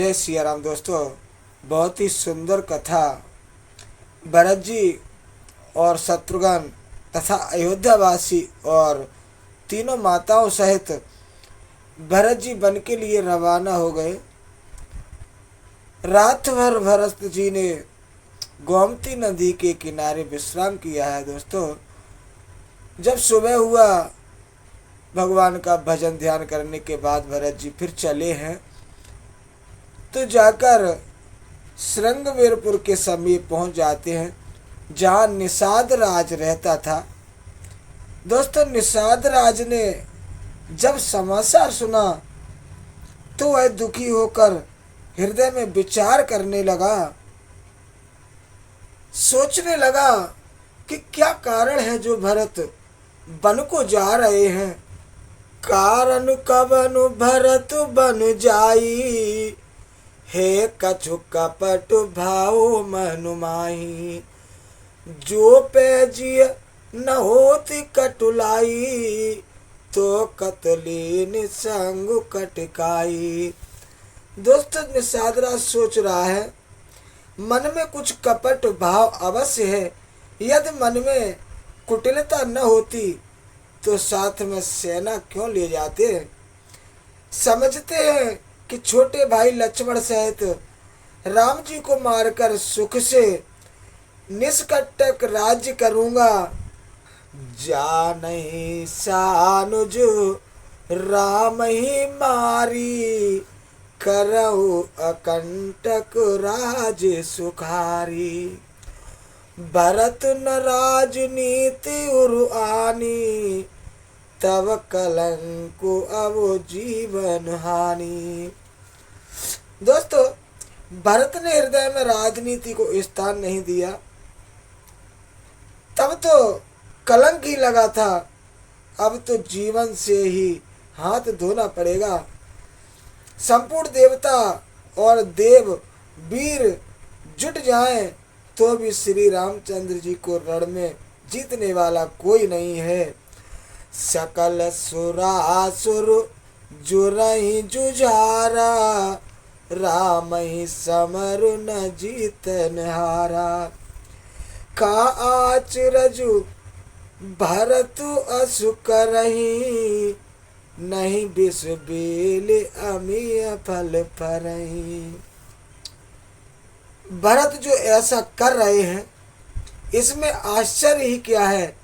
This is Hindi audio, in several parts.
जय सिया राम। दोस्तों, बहुत ही सुंदर कथा भरत जी और शत्रुघ्न तथा अयोध्यावासी और तीनों माताओं सहित भरत जी वन के लिए रवाना हो गए। रात भर भरत जी ने गोमती नदी के किनारे विश्राम किया है। दोस्तों, जब सुबह हुआ, भगवान का भजन ध्यान करने के बाद भरत जी फिर चले हैं तो जाकर श्रृंगवीरपुर के समीप पहुंच जाते हैं, जहां निषाद राज रहता था। दोस्तों, निषाद राज ने जब समाचार सुना तो वह दुखी होकर हृदय में विचार करने लगा, सोचने लगा कि क्या कारण है जो भरत वन को जा रहे हैं। कारण कवनु भरत बन जाई, हे कछु कपट भाव मनु माही। जो पैजिय न होती कटुलाई, तो कतलीन संग कटकाई। दोस्तों, निषाद सोच रहा है, मन में कुछ कपट भाव अवश्य है। यदि मन में कुटिलता न होती तो साथ में सेना क्यों ले जाते। समझते हैं कि छोटे भाई लक्ष्मण सहित राम जी को मारकर सुख से निष्कंटक राज्य करूंगा। जानहि सानुज राम ही मारी, करहु अकंटक राज सुखारी। भरत न राजनीति उरु आनी, तब कलंको अब जीवन हानि। दोस्तों, भरत ने हृदय में राजनीति को स्थान नहीं दिया, तब तो कलंक ही लगा था। अब तो जीवन से ही हाथ धोना पड़ेगा। संपूर्ण देवता और देव वीर जुट जाएं तो भी श्री रामचंद्र जी को रण में जीतने वाला कोई नहीं है। सकल सुरासुर जुरहि जुझारा, राम ही समर न जीतन हारा। का आचरजु भरत असु करही, नहीं विष बेल अमीय फल फरही। भरत जो ऐसा कर रहे हैं, इसमें आश्चर्य ही क्या है।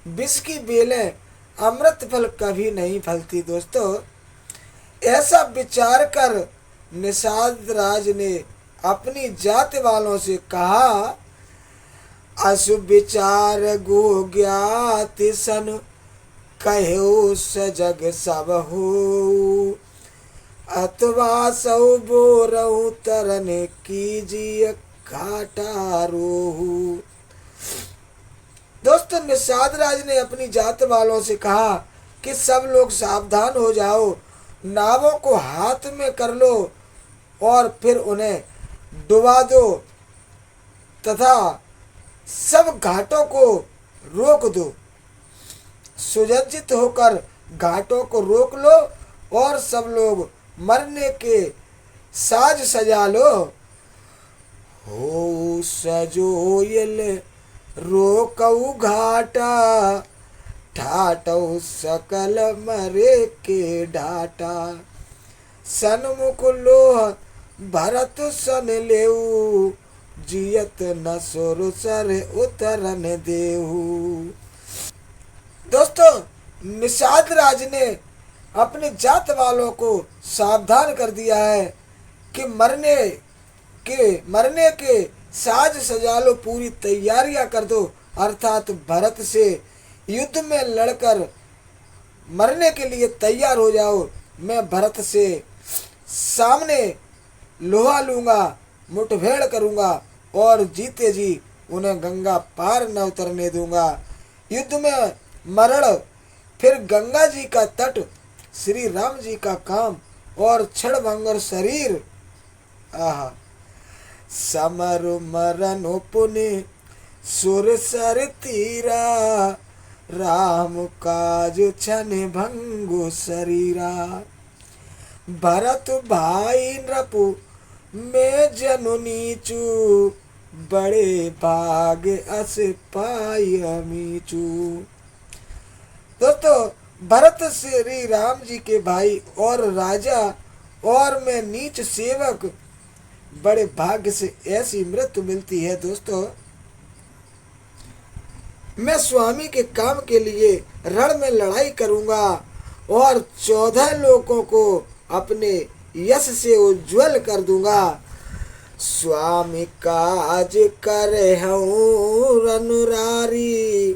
विष की बेलें अमृत फल कभी नहीं फलती। दोस्तों, ऐसा विचार कर निषाद राज ने अपनी जाति वालों से कहा, अशुभ विचार गो ज्ञात सन, कहो सजग सब हो। अथवा सौ बोरहु तरन कीजिए घाटा रोहू। दोस्तों, निषाद राज ने अपनी जात वालों से कहा कि सब लोग सावधान हो जाओ, नावों को हाथ में कर लो और फिर उन्हें डुबा दो तथा सब घाटों को रोक दो। सुसज्जित होकर घाटों को रोक लो और सब लोग मरने के साज सजा लो। हो सजोयल रोकऊ घाटा, ठाटऊ सकल मरे के ढाटा। सन्मुख लोह भरत सन लेऊ, जियत न सुर सर उतरन देऊ। दोस्तों, निषाद राज ने अपने जात वालों को सावधान कर दिया है कि मरने के साज सजा लो, पूरी तैयारियां कर दो। अर्थात भरत से युद्ध में लड़कर मरने के लिए तैयार हो जाओ। मैं भरत से सामने लोहा लूंगा, मुठभेड़ करूंगा और जीते जी उन्हें गंगा पार न उतरने दूंगा। युद्ध में मरण, फिर गंगा जी का तट, श्री राम जी का काम और क्षण भंगर शरीर। आहा, समर मरण पुण्य सुर सर तीरा, राम काज छन भंगु शरीरा। भरत भाई नृपु मैं जनु नीचू बड़े भाग अस पाई मीचू। दोस्तों, भरत श्री राम जी के भाई और राजा और मैं नीच सेवक, बड़े भाग्य से ऐसी मृत्यु मिलती है। दोस्तों, मैं स्वामी के काम के लिए रण में लड़ाई करूंगा और 14 लोगों को अपने यश से उज्जवल कर दूंगा। स्वामी काज करे हूँ अनुरारी,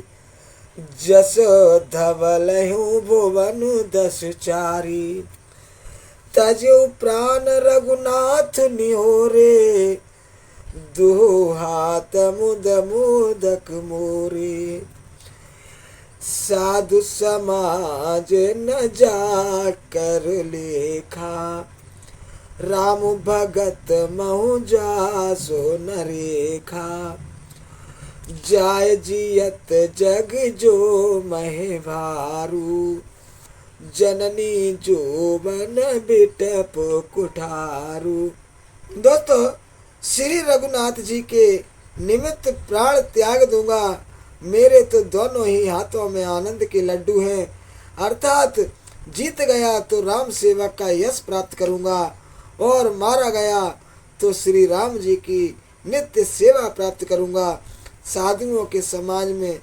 जस धवल हूँ भुवन 10 चारी। तजु प्राण रघुनाथ निहोरे, दो हाथ मुद मोदक मोरे। साधु समाज न जा कर लेखा, राम भगत महु जासो न रेखा। जाय जियत जग जो मह भारू, जननी जो बन बिटप कुठारू। दोस्तों, श्री रघुनाथ जी के निमित्त प्राण त्याग दूंगा। मेरे तो दोनों ही हाथों में आनंद के लड्डू हैं, अर्थात जीत गया तो राम सेवक का यश प्राप्त करूंगा और मारा गया तो श्री राम जी की नित्य सेवा प्राप्त करूंगा। साधुओं के समाज में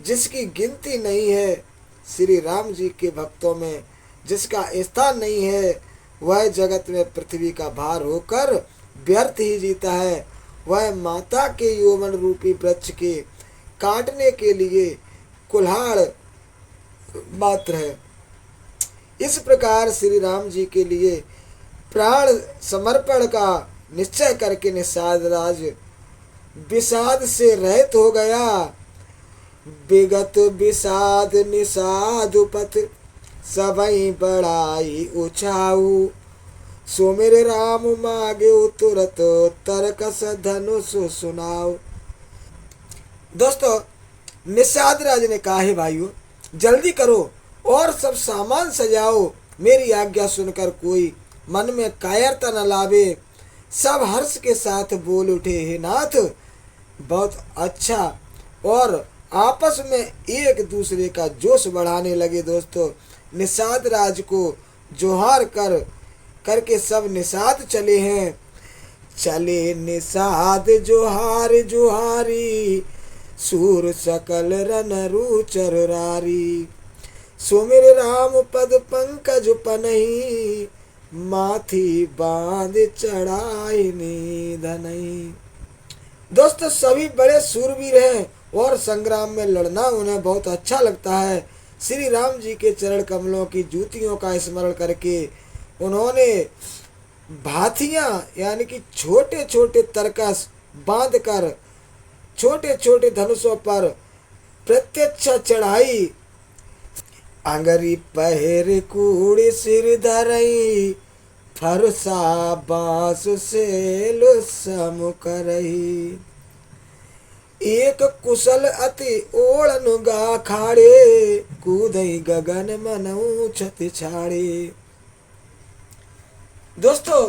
जिसकी गिनती नहीं है, श्री राम जी के भक्तों में जिसका स्थान नहीं है, वह जगत में पृथ्वी का भार होकर व्यर्थ ही जीता है। वह माता के यौवन रूपी वृक्ष के काटने के लिए कुल्हाड़ मात्र है। इस प्रकार श्री राम जी के लिए प्राण समर्पण का निश्चय करके निषाद राज विषाद से रहित हो गया। विगत विषाद निषादुपत, सबई बड़ाई उछाऊ। सो मेरे राम मागे तुरत, तरकस धनुष सुनाओ। दोस्तों, निषाद राज ने कहा है भाइयों, जल्दी करो और सब सामान सजाओ। मेरी आज्ञा सुनकर कोई मन में कायरता न लावे। सब हर्ष के साथ बोल उठे, हे नाथ, बहुत अच्छा, और आपस में एक दूसरे का जोश बढ़ाने लगे। दोस्तों, निषाद राज को जोहार करके सब निषाद चले हैं। चले निषाद जोहार जोहारी, सूर सकल रन रुचर रारी। सो मेरे राम पद पंकज पनहि, माथी बांध चढ़ाई निधनहि। दोस्तों, सभी बड़े सूरवीर हैं और संग्राम में लड़ना उन्हें बहुत अच्छा लगता है। श्री राम जी के चरण कमलों की जूतियों का स्मरण करके उन्होंने भाथियां यानी कि छोटे छोटे तरकस बांधकर छोटे छोटे धनुषों पर प्रत्यक्ष चढ़ाई। अंगरी पहर कूड़ी सिर धरई, फरसा बांस सेल सम करई। एक कुशल अति ओढ़न गा खाड़े, कूदई गगन मनऊ छति छाड़े। दोस्तों,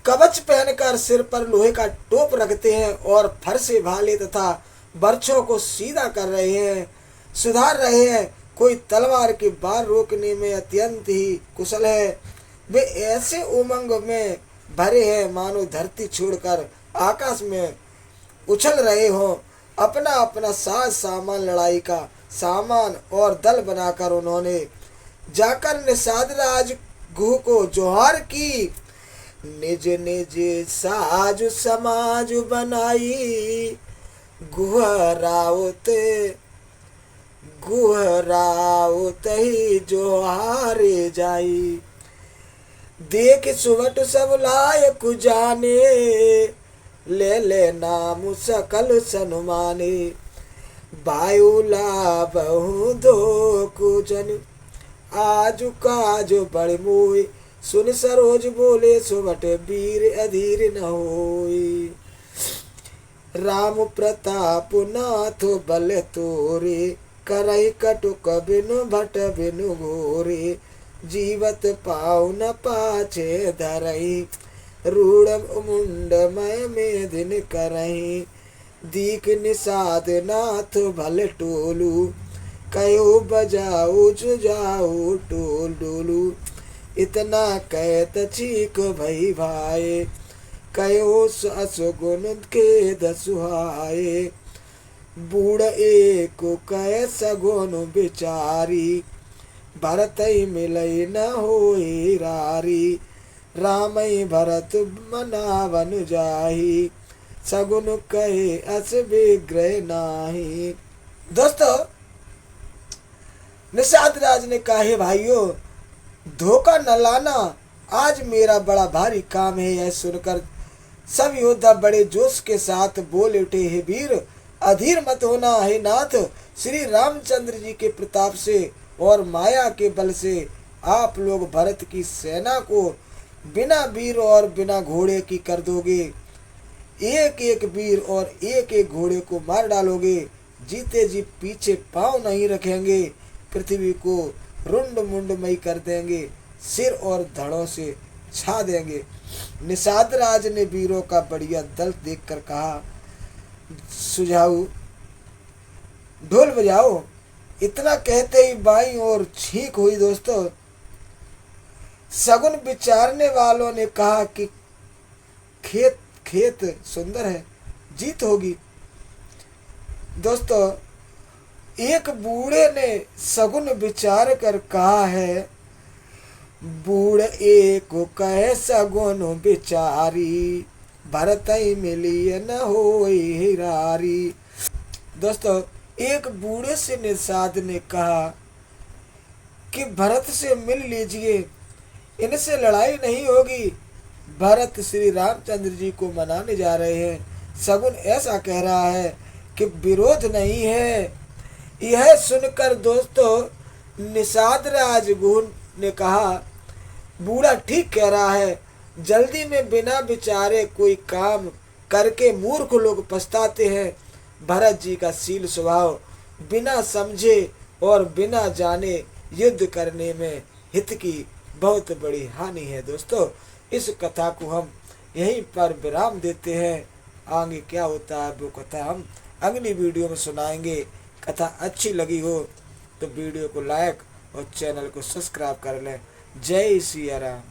कवच पहनकर सिर पर लोहे का टोप रखते हैं और फरसे भाले तथा बर्छों को सीधा कर रहे हैं, सुधार रहे हैं। कोई तलवार की बार रोकने में अत्यंत ही कुशल है। वे ऐसे उमंग में भरे हैं मानो धरती छोड़कर आकाश में उछल रहे हों। अपना अपना साज सामान, लड़ाई का सामान और दल बनाकर उन्होंने जाकर निषाद राज गुह को जोहार की। निज निज साज समाज बनाई, गुहरावत ही जोहारे जाई। देख सुवट सब लायक जाने, ले नाम सकल सनुमाने। वायुला बहु दो कुजन, आजु काजु बड़ मोय। सुन सरोज बोले सुवट, वीर अधीर न होय। राम प्रताप नाथ बल तोरे, करई कटुक बिनु भट बिनु घोरे। जीवत पाऊ न पाछे धरई, रूढ़ मुंड मय मेदिन करही। दीख निषाद नाथ भल टोलू, कयो बजाओ जुजाओ टोल डोलू। इतना कहत चीक भई भाए, कयो असगुन के दसुहाए। बूढ़ एक कह सगुन बिचारी, भरतई मिलई न होई रारी। रामई भरत मनावन जाही, सगुन कहे अस विग्रह नाही। दोस्तों, निषाद राज ने कहा, हे भाइयों, धोखा न लाना, आज मेरा बड़ा भारी काम है। यह सुनकर सब योद्धा बड़े जोश के साथ बोल उठे, हे वीर, अधीर मत होना। हे नाथ, श्री रामचंद्र जी के प्रताप से और माया के बल से आप लोग भरत की सेना को बिना वीर और बिना घोड़े की कर दोगे। एक एक वीर और एक एक घोड़े को मार डालोगे। जीते जी पीछे पांव नहीं रखेंगे। पृथ्वी को रुंड मुंडमय कर देंगे, सिर और धड़ों से छा देंगे। निषाद राज ने वीरों का बढ़िया दल देखकर कहा, सुझाऊ ढोल बजाओ। इतना कहते ही बाईं ओर छींक हुई। दोस्तों, सगुन विचारने वालों ने कहा कि खेत खेत सुंदर है, जीत होगी। दोस्तों, एक बूढ़े ने सगुन विचार कर कहा है, बूढ़ एक कहे सगुन बिचारी, भरतई मिली न होई रारी। दोस्तों, एक बूढ़े से निषाद ने कहा कि भरत से मिल लीजिए, इनसे लड़ाई नहीं होगी। भरत श्री रामचंद्र जी को मनाने जा रहे हैं। सगुन ऐसा कह रहा है कि विरोध नहीं है। यह सुनकर दोस्तों, निषाद राजगुण ने कहा, बूढ़ा ठीक कह रहा है। जल्दी में बिना विचारे कोई काम करके मूर्ख लोग पछताते हैं। भरत जी का शील स्वभाव बिना समझे और बिना जाने युद्ध करने में हित की बहुत बड़ी हानि है। दोस्तों, इस कथा को हम यहीं पर विराम देते हैं। आगे क्या होता है वो कथा हम अगली वीडियो में सुनाएंगे। कथा अच्छी लगी हो तो वीडियो को लाइक और चैनल को सब्सक्राइब कर लें। जय सिया राम।